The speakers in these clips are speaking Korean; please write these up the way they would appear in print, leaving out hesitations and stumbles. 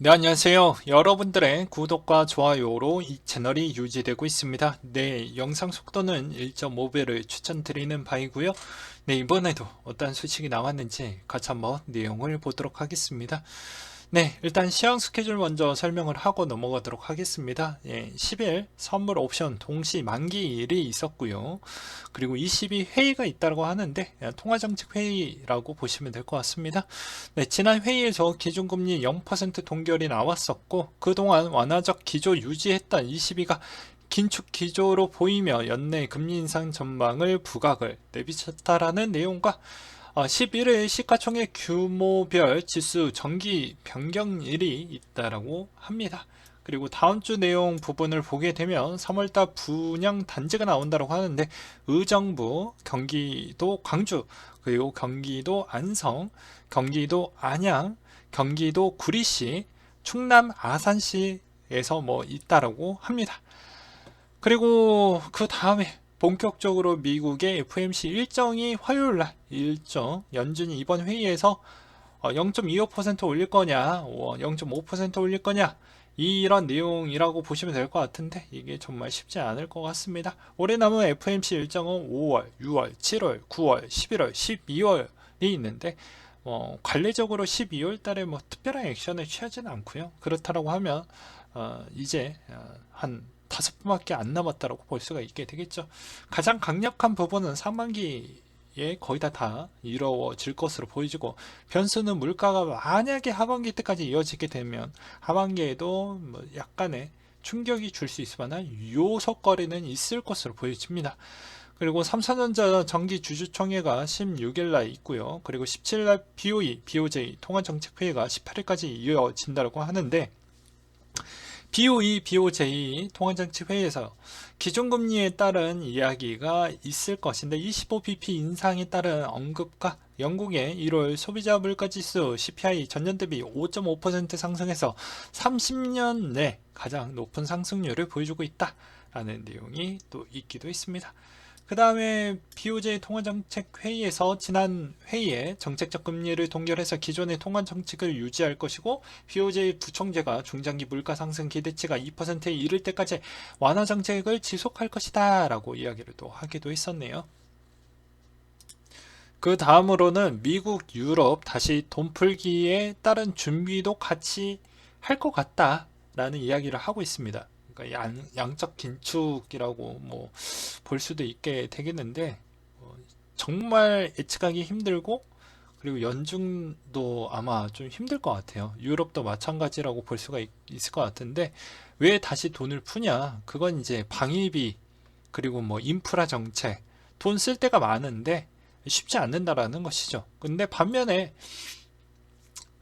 네, 안녕하세요. 여러분들의 구독과 좋아요로 이 채널이 유지되고 있습니다. 네, 영상 속도는 1.5배를 추천드리는 바이고요. 네, 이번에도 어떤 소식이 나왔는지 같이 한번 내용을 보도록 하겠습니다. 네, 일단 시황 스케줄 먼저 설명을 하고 넘어가도록 하겠습니다. 10일 선물 옵션 동시 만기일이 있었고요. 그리고 22 회의가 있다고 하는데 통화정책 회의라고 보시면 될 것 같습니다. 네, 지난 회의에서 기준금리 0% 동결이 나왔었고 그동안 완화적 기조 유지했던 22가 긴축 기조로 보이며 연내 금리 인상 전망을 부각을 내비쳤다라는 내용과 11일 시가총액 규모별 지수 정기 변경일이 있다라고 합니다. 그리고 다음 주 내용 부분을 보게 되면 3월달 분양 단지가 나온다고 하는데 의정부, 경기도 광주, 그리고 경기도 안성, 경기도 안양, 경기도 구리시, 충남 아산시에서 뭐 있다라고 합니다. 그리고 그 다음에 본격적으로 미국의 FOMC 일정이 화요일날 일정 연준이 이번 회의에서 0.25% 올릴 거냐, 0.5% 올릴 거냐, 이런 내용이라고 보시면 될 것 같은데 이게 정말 쉽지 않을 것 같습니다. 올해 남은 FOMC 일정은 5월, 6월, 7월, 9월, 11월, 12월이 있는데 관례적으로 12월 달에 뭐 특별한 액션을 취하지는 않고요. 그렇다고 하면 이제 한 5분밖에 안 남았다고 볼 수가 있게 되겠죠. 가장 강력한 부분은 상반기에 거의 다 이루어질 것으로 보이고 변수는 물가가 만약에 하반기 때까지 이어지게 되면 하반기에도 뭐 약간의 충격이 줄 수 있을 만한 요소거리는 있을 것으로 보여집니다. 그리고 삼성전자 정기 주주총회가 16일 날 있고요. 그리고 17일 날 BOE, BOJ 통화정책회의가 18일까지 이어진다고 하는데 BOE, BOJ 통화정책회의에서 기준금리에 따른 이야기가 있을 것인데 25bp 인상에 따른 언급과 영국의 1월 소비자 물가지수 CPI 전년 대비 5.5% 상승해서 30년 내 가장 높은 상승률을 보여주고 있다라는 내용이 또 있기도 했습니다. 그 다음에 BOJ 통화정책회의에서 지난 회의에 정책적 금리를 동결해서 기존의 통화정책을 유지할 것이고 BOJ 부총재가 중장기 물가 상승 기대치가 2%에 이를 때까지 완화 정책을 지속할 것이다 라고 이야기를 또 하기도 했었네요. 그 다음으로는 미국, 유럽 다시 돈 풀기에 따른 준비도 같이 할 것 같다라는 이야기를 하고 있습니다. 그러니까 양적 긴축이라고 뭐 볼 수도 있게 되겠는데 정말 예측하기 힘들고 그리고 연중도 아마 좀 힘들 것 같아요. 유럽도 마찬가지라고 볼 수가 있을 것 같은데 왜 다시 돈을 푸냐? 그건 이제 방위비 그리고 뭐 인프라 정책 돈 쓸 데가 많은데 쉽지 않는다라는 것이죠. 근데 반면에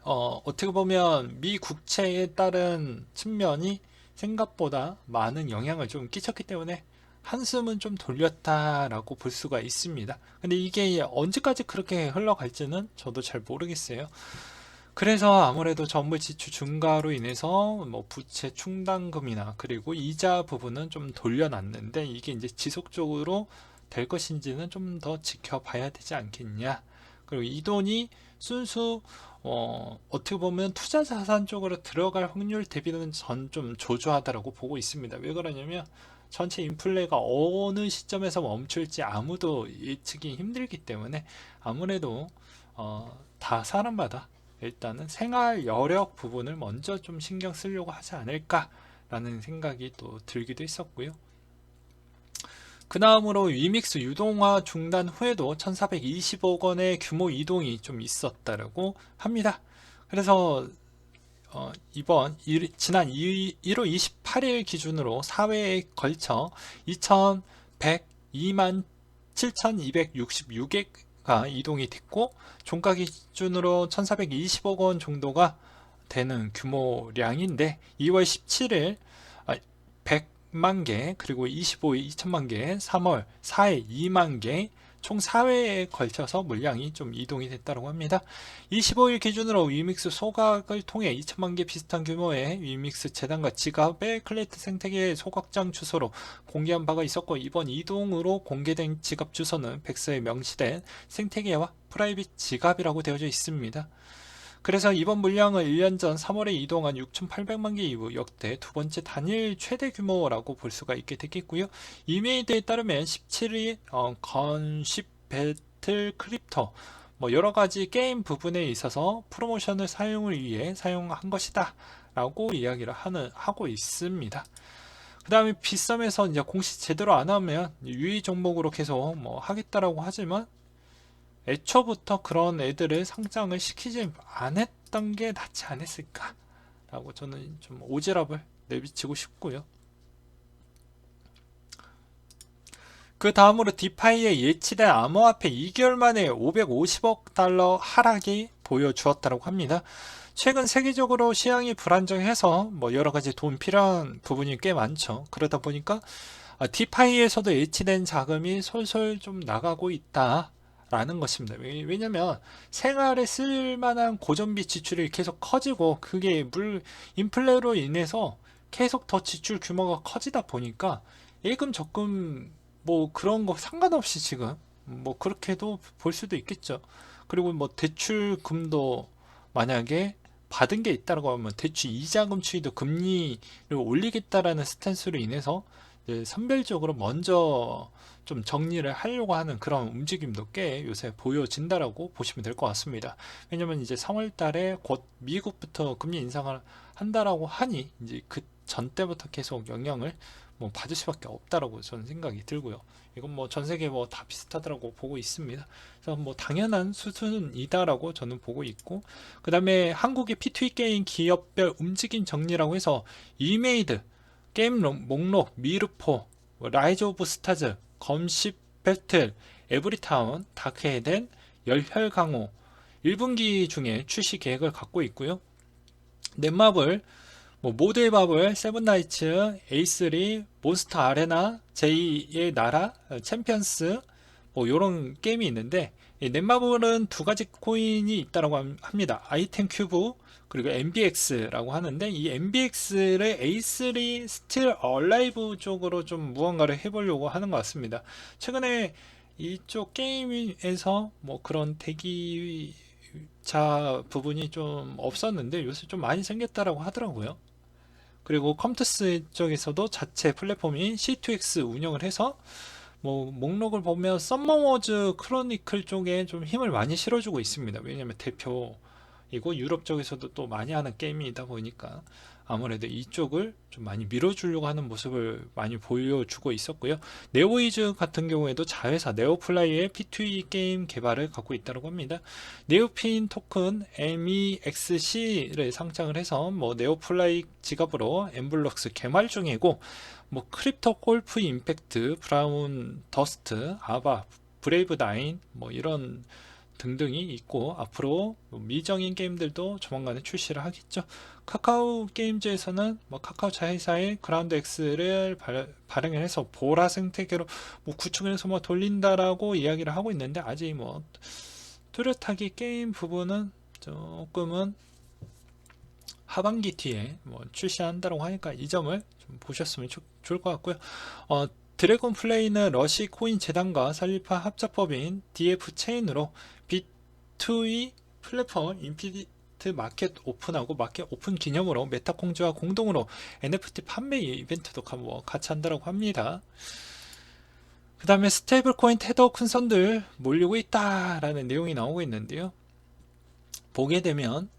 어떻게 보면 미 국채에 따른 측면이 생각보다 많은 영향을 좀 끼쳤기 때문에 한숨은 좀 돌렸다라고 볼 수가 있습니다. 근데 이게 언제까지 그렇게 흘러갈지는 저도 잘 모르겠어요. 그래서 아무래도 정부 지출 증가로 인해서 뭐 부채 충당금이나 그리고 이자 부분은 좀 돌려놨는데 이게 이제 지속적으로 될 것인지는 좀 더 지켜봐야 되지 않겠냐. 그리고 이 돈이 순수 어떻게 보면 투자 자산 쪽으로 들어갈 확률 대비는 전 좀 조조하다라고 보고 있습니다. 왜 그러냐면 전체 인플레가 어느 시점에서 멈출지 아무도 예측이 힘들기 때문에 아무래도 다 사람마다 일단은 생활 여력 부분을 먼저 좀 신경 쓰려고 하지 않을까라는 생각이 또 들기도 했었고요. 그 다음으로 위믹스 유동화 중단 후에도 1420억 원의 규모 이동이 좀 있었다라고 합니다. 그래서 지난 1월 28일 기준으로 4회에 걸쳐 2102만 7266개가 이동이 됐고 종가 기준으로 1420억 원 정도가 되는 규모량인데 2월 17일 100만 개 그리고 25일 2천만 개 3월 4일 2만 개 총 4회에 걸쳐서 물량이 좀 이동이 됐다고 합니다. 25일 기준으로 위믹스 소각을 통해 2천만 개 비슷한 규모의 위믹스 재단과 지갑의 클레이트 생태계의 소각장 주소로 공개한 바가 있었고 이번 이동으로 공개된 지갑 주소는 백서에 명시된 생태계와 프라이빗 지갑이라고 되어져 있습니다. 그래서 이번 물량은 1년 전 3월에 이동한 6,800만 개 이후 역대 두 번째 단일 최대 규모라고 볼 수가 있게 되겠고요. 이메일에 따르면 17일 건십 배틀 크립토 뭐 여러 가지 게임 부분에 있어서 프로모션을 사용을 위해 사용한 것이다 라고 이야기를 하고 있습니다. 그 다음에 비썸에서 이제 공시 제대로 안 하면 유의 종목으로 계속 뭐 하겠다라고 하지만 애초부터 그런 애들을 상장을 시키지 않았던 게 낫지 않았을까 라고 저는 좀 오지랖을 내비치고 싶고요. 그 다음으로 디파이의 예치된 암호화폐 2개월 만에 550억 달러 하락이 보여주었다고 합니다. 최근 세계적으로 시장이 불안정해서 뭐 여러가지 돈 필요한 부분이 꽤 많죠. 그러다 보니까 디파이에서도 예치된 자금이 솔솔 좀 나가고 있다 라는 것입니다. 왜냐면 생활에 쓸만한 고정비 지출이 계속 커지고 그게 인플레로 인해서 계속 더 지출 규모가 커지다 보니까 예금 적금 뭐 그런 거 상관없이 지금 뭐 그렇게도 볼 수도 있겠죠. 그리고 뭐 대출금도 만약에 받은 게 있다고 하면 대출 이자금 추이도 금리를 올리겠다라는 스탠스로 인해서 선별적으로 먼저 좀 정리를 하려고 하는 그런 움직임도 꽤 요새 보여진다라고 보시면 될 것 같습니다. 왜냐면 이제 3월 달에 곧 미국부터 금리 인상을 한다라고 하니 이제 그 전 때부터 계속 영향을 뭐 받을 수밖에 없다라고 저는 생각이 들고요. 이건 뭐 전 세계 뭐 다 비슷하다라고 보고 있습니다. 그래서 뭐 당연한 수준이다라고 저는 보고 있고, 그 다음에 한국의 P2E 게임 기업별 움직임 정리라고 해서 이메이드, 게임 목록, 미르포, 라이즈 오브 스타즈, 검십 배틀, 에브리타운, 다크헤덴, 열혈강호 1분기 중에 출시 계획을 갖고 있고요. 넷마블, 뭐 모드의 마블, 세븐나이츠, A3, 몬스터 아레나, 제2의 나라, 챔피언스 뭐 이런 게임이 있는데 넷마블은 두 가지 코인이 있다고 합니다. 아이템 큐브 그리고 MBX라고 하는데 이 MBX를 A3 스틸 얼라이브 쪽으로 좀 무언가를 해보려고 하는 것 같습니다. 최근에 이쪽 게임에서 뭐 그런 대기자 부분이 좀 없었는데 요새 좀 많이 생겼다라고 하더라고요. 그리고 컴투스 쪽에서도 자체 플랫폼인 C2X 운영을 해서 뭐 목록을 보면 썸머워즈 크로니클 쪽에 좀 힘을 많이 실어주고 있습니다. 왜냐면 대표이고 유럽 쪽에서도 또 많이 하는 게임이다 보니까 아무래도 이쪽을 좀 많이 밀어주려고 하는 모습을 많이 보여주고 있었고요. 네오이즈 같은 경우에도 자회사 네오플라이의 P2E 게임 개발을 갖고 있다고 합니다. 네오핀 토큰 MEXC를 상장을 해서 뭐 네오플라이 지갑으로 엠블럭스 개발 중이고 뭐 크립토 골프 임팩트, 브라운 더스트, 아바, 브레이브 나인 뭐 이런 등등이 있고 앞으로 미정인 게임들도 조만간에 출시를 하겠죠. 카카오 게임즈에서는 뭐 카카오 자회사의 그라운드 X를 발행을 해서 보라 생태계로 뭐 구축해서 뭐 돌린다라고 이야기를 하고 있는데 아직 뭐 뚜렷하게 게임 부분은 조금은 하반기 뒤에 뭐 출시한다고 하니까 이 점을 좀 보셨으면 좋을 것 같고요. 드래곤 플레이는 러시 코인 재단과 산리파 합작법인 DF 체인으로 B2E 플랫폼 인피니트 마켓 오픈하고 마켓 오픈 기념으로 메타콩즈와 공동으로 NFT 판매 이벤트도 같이 한다고 합니다. 그 다음에 스테이블 코인 테더 큰 선들 몰리고 있다라는 내용이 나오고 있는데요. 보게 되면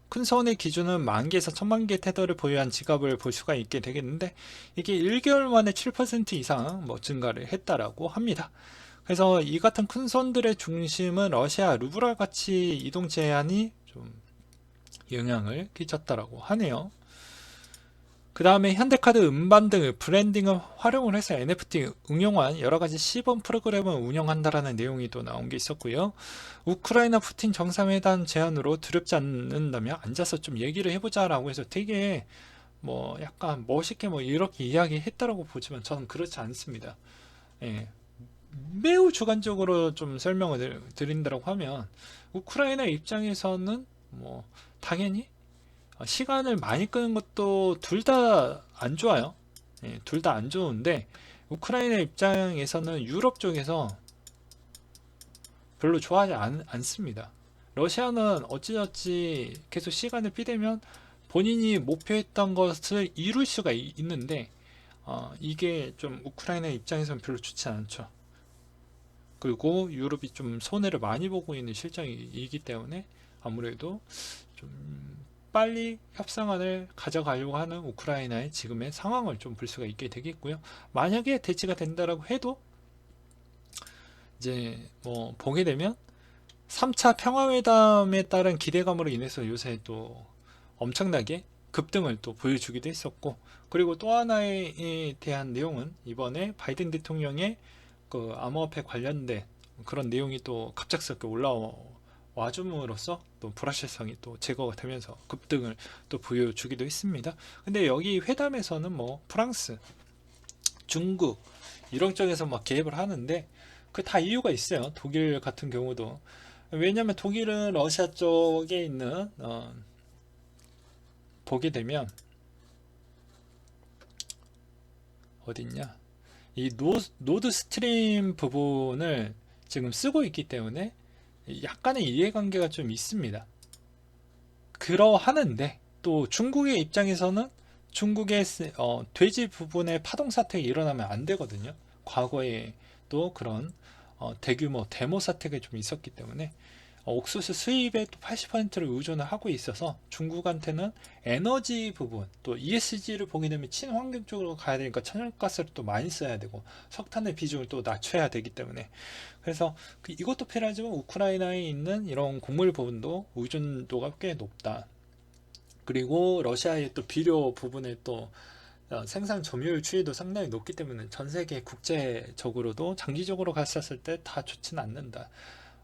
큰 선의 기준은 10,000개에서 10,000개 테더를 보유한 지갑을 볼 수가 있게 되겠는데 이게 1개월 만에 7% 이상 뭐 증가를 했다라고 합니다. 그래서 이 같은 큰 선들의 중심은 러시아 루블화 가치 이동 제한이 좀 영향을 끼쳤다라고 하네요. 그 다음에 현대카드 음반 등의 브랜딩을 활용을 해서 NFT 응용한 여러가지 시범 프로그램을 운영한다라는 내용이 또 나온 게 있었고요. 우크라이나 푸틴 정상회담 제안으로 두렵지 않는다면 앉아서 좀 얘기를 해보자 라고 해서 되게 뭐 약간 멋있게 뭐 이렇게 이야기했다라고 보지만 저는 그렇지 않습니다. 예. 매우 주관적으로 좀 설명을 드린다고 하면 우크라이나 입장에서는 뭐 당연히 시간을 많이 끄는 것도 둘 다 안 좋아요. 예, 둘 다 안 좋은데 우크라이나 입장에서는 유럽 쪽에서 별로 좋아하지 않습니다. 러시아는 어찌저찌 계속 시간을 삐대면 본인이 목표했던 것을 이룰 수가 있는데 이게 좀 우크라이나 입장에서는 별로 좋지 않죠. 그리고 유럽이 좀 손해를 많이 보고 있는 실정이기 때문에 아무래도 좀 빨리 협상안을 가져가려고 하는 우크라이나의 지금의 상황을 좀 볼 수가 있게 되겠고요. 만약에 대치가 된다라고 해도 이제 뭐 보게 되면 3차 평화회담에 따른 기대감으로 인해서 요새 또 엄청나게 급등을 또 보여주기도 했었고, 그리고 또 하나에 대한 내용은 이번에 바이든 대통령의 그 암호화폐 관련된 그런 내용이 또 갑작스럽게 올라와 줌으로써 또 불확실성이 또 제거가 되면서 급등을 또 보여주기도 했습니다. 근데 여기 회담에서는 뭐 프랑스, 중국 이런 쪽에서 막 개입을 하는데 그 다 이유가 있어요. 독일 같은 경우도 왜냐하면 독일은 러시아 쪽에 있는 보게 되면 어딨냐 이 노드 스트림 부분을 지금 쓰고 있기 때문에 약간의 이해관계가 좀 있습니다. 그러하는데 또 중국의 입장에서는 중국의 돼지 부분에 파동 사태가 일어나면 안 되거든요. 과거에 또 그런 대규모 데모 사태가 좀 있었기 때문에 옥수수 수입의 또 80%를 의존을 하고 있어서 중국한테는 에너지 부분 또 ESG를 보게 되면 친환경 쪽으로 가야 되니까 천연가스를 또 많이 써야 되고 석탄의 비중을 또 낮춰야 되기 때문에 그래서 이것도 필요하지만 우크라이나에 있는 이런 곡물 부분도 의존도가 꽤 높다. 그리고 러시아의 또 비료 부분에 또 생산 점유율 추이도 상당히 높기 때문에 전 세계 국제적으로도 장기적으로 갔었을 때 다 좋지는 않는다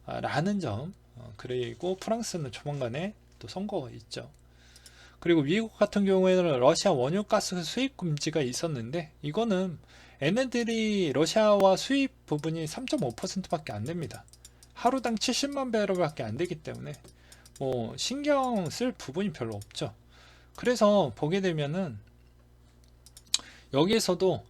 라는 점. 그리고 프랑스는 조만간에 또 선거가 있죠. 그리고 미국 같은 경우에는 러시아 원유가스 수입 금지가 있었는데 이거는 얘네들이 러시아와 수입 부분이 3.5%밖에 안 됩니다. 하루당 70만 배럴밖에 안 되기 때문에 뭐 신경 쓸 부분이 별로 없죠. 그래서 보게 되면은 여기에서도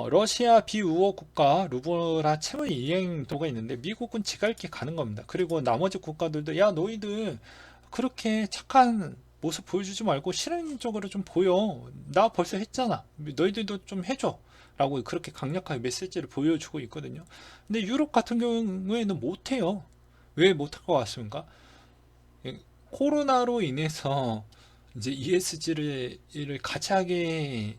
러시아 비우호 국가 루블화 채무 이행도가 있는데 미국은 지갈게 가는 겁니다. 그리고 나머지 국가들도 야 너희들 그렇게 착한 모습 보여주지 말고 실행적으로 좀 보여. 나 벌써 했잖아. 너희들도 좀 해줘. 라고 그렇게 강력하게 메시지를 보여주고 있거든요. 근데 유럽 같은 경우에는 못해요. 왜 못할 것 같습니까? 코로나로 인해서 이제 ESG를 같이 하기는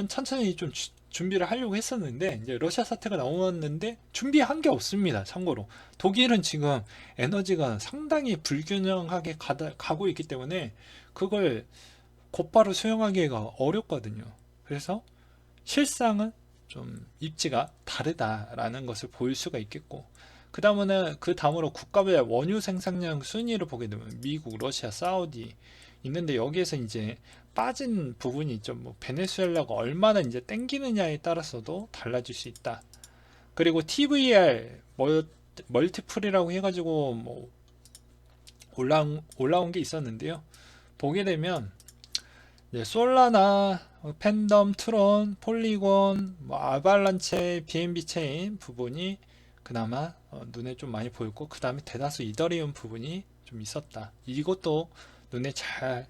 천천히 좀 준비를 하려고 했었는데 이제 러시아 사태가 나왔는데 준비한 게 없습니다. 참고로 독일은 지금 에너지가 상당히 불균형하게 가고 있기 때문에 그걸 곧바로 수용하기가 어렵거든요. 그래서 실상은 좀 입지가 다르다라는 것을 보일 수가 있겠고 그 다음으로 국가별 원유 생산량 순위를 보게 되면 미국, 러시아, 사우디 있는데 여기에서 이제 빠진 부분이 있죠. 뭐 베네수엘라가 얼마나 이제 땡기느냐에 따라서도 달라질 수 있다. 그리고 TVR 멀티플이라고 해가지고 뭐 올라온 게 있었는데요. 보게 되면 솔라나 팬덤, 트론, 폴리곤, 뭐 아발란체, BNB 체인 부분이 그나마 눈에 좀 많이 보였고 그 다음에 대다수 이더리움 부분이 좀 있었다. 이것도 눈에 잘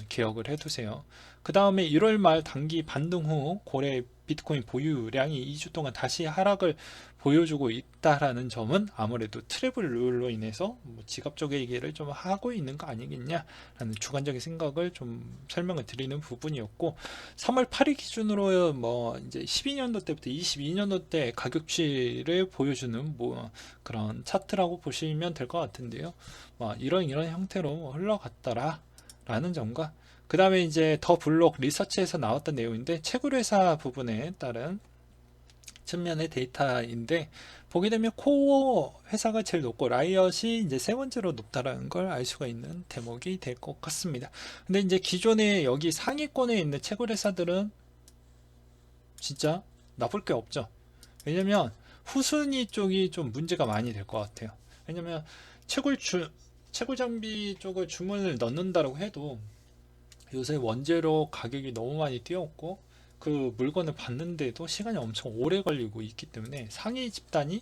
기억을 해두세요. 그 다음에 1월 말 단기 반등 후 고래 비트코인 보유량이 2주 동안 다시 하락을 보여주고 있다라는 점은 아무래도 트래블 룰로 인해서 뭐 지갑적 얘기를 좀 하고 있는 거 아니겠냐라는 주관적인 생각을 좀 설명을 드리는 부분이었고 3월 8일 기준으로 뭐 이제 12년도 때부터 22년도 때 가격치를 보여주는 뭐 그런 차트라고 보시면 될 것 같은데요. 이런 형태로 흘러갔더라 라는 점과 그 다음에 이제 더 블록 리서치에서 나왔던 내용인데 채굴회사 부분에 따른 측면의 데이터인데 보게 되면 코어 회사가 제일 높고 라이엇이 이제 세 번째로 높다라는 걸 알 수가 있는 대목이 될 것 같습니다. 근데 이제 기존에 여기 상위권에 있는 채굴회사들은 진짜 나쁠 게 없죠. 왜냐면 후순위 쪽이 좀 문제가 많이 될 것 같아요. 왜냐면 채굴 장비 쪽을 주문을 넣는다고 해도 요새 원재료 가격이 너무 많이 뛰었고 그 물건을 받는데도 시간이 엄청 오래 걸리고 있기 때문에 상위 집단이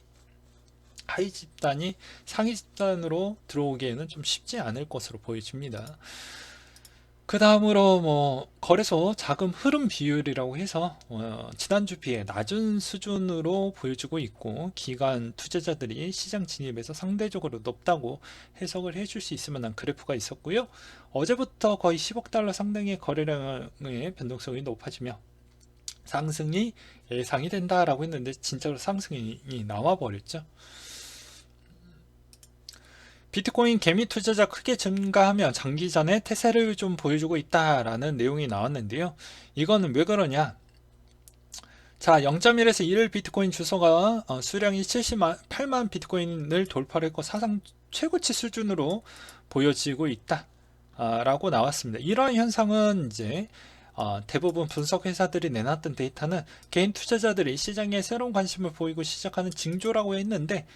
하위 집단이 상위 집단으로 들어오기에는 좀 쉽지 않을 것으로 보여집니다. 그 다음으로 뭐 거래소 자금 흐름 비율이라고 해서 지난주 비해 낮은 수준으로 보여주고 있고, 기관 투자자들이 시장 진입에서 상대적으로 높다고 해석을 해줄 수 있을 만한 그래프가 있었고요. 어제부터 거의 10억 달러 상당의 거래량의 변동성이 높아지며 상승이 예상이 된다라고 했는데 진짜로 상승이 나와 버렸죠. 비트코인 개미 투자자 크게 증가하며 장기전에 태세를 좀 보여주고 있다라는 내용이 나왔는데요. 이거는 왜 그러냐? 자, 0.1에서 1 비트코인 주소가 수량이 78만 비트코인을 돌파를 했고 사상 최고치 수준으로 보여지고 있다 라고 나왔습니다. 이러한 현상은 이제 대부분 분석 회사들이 내놨던 데이터는 개인 투자자들이 시장에 새로운 관심을 보이고 시작하는 징조라고 했는데,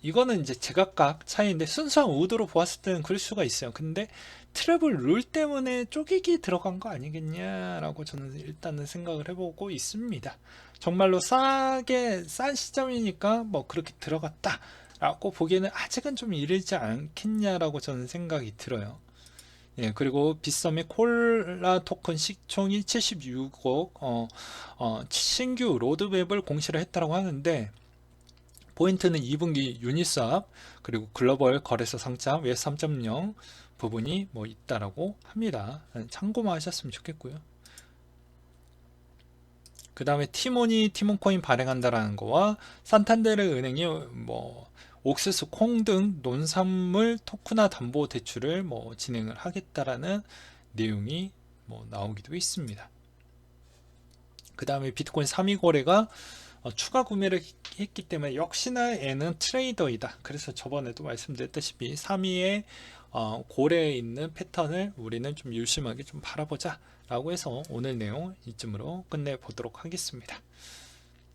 이거는 이제 제각각 차이인데 순수한 우드로 보았을 때는 그럴 수가 있어요. 근데 트래블 룰 때문에 쪼개기 들어간 거 아니겠냐라고 저는 일단은 생각을 해보고 있습니다. 정말로 싼 시점이니까 뭐 그렇게 들어갔다 라고 보기에는 아직은 좀 이르지 않겠냐라고 저는 생각이 들어요. 예, 그리고 빗썸의 콜라 토큰 시총이 76억, 신규 로드맵을 공시를 했다고 하는데, 포인트는 2분기 유니스왑 그리고 글로벌 거래소 상장 웹 3.0 부분이 뭐 있다라고 합니다. 참고만 하셨으면 좋겠고요. 그 다음에 티몬코인 발행한다라는 거와 산탄데르 은행이 뭐 옥수수, 콩 등 농산물 토크나 담보 대출을 뭐 진행을 하겠다라는 내용이 뭐 나오기도 있습니다. 그 다음에 비트코인 3위 거래가 추가 구매를 했기 때문에 역시나 얘는 트레이더이다. 그래서 저번에도 말씀드렸다시피 3위에 고래에 있는 패턴을 우리는 좀 유심하게 좀 바라보자 라고 해서 오늘 내용 이쯤으로 끝내보도록 하겠습니다.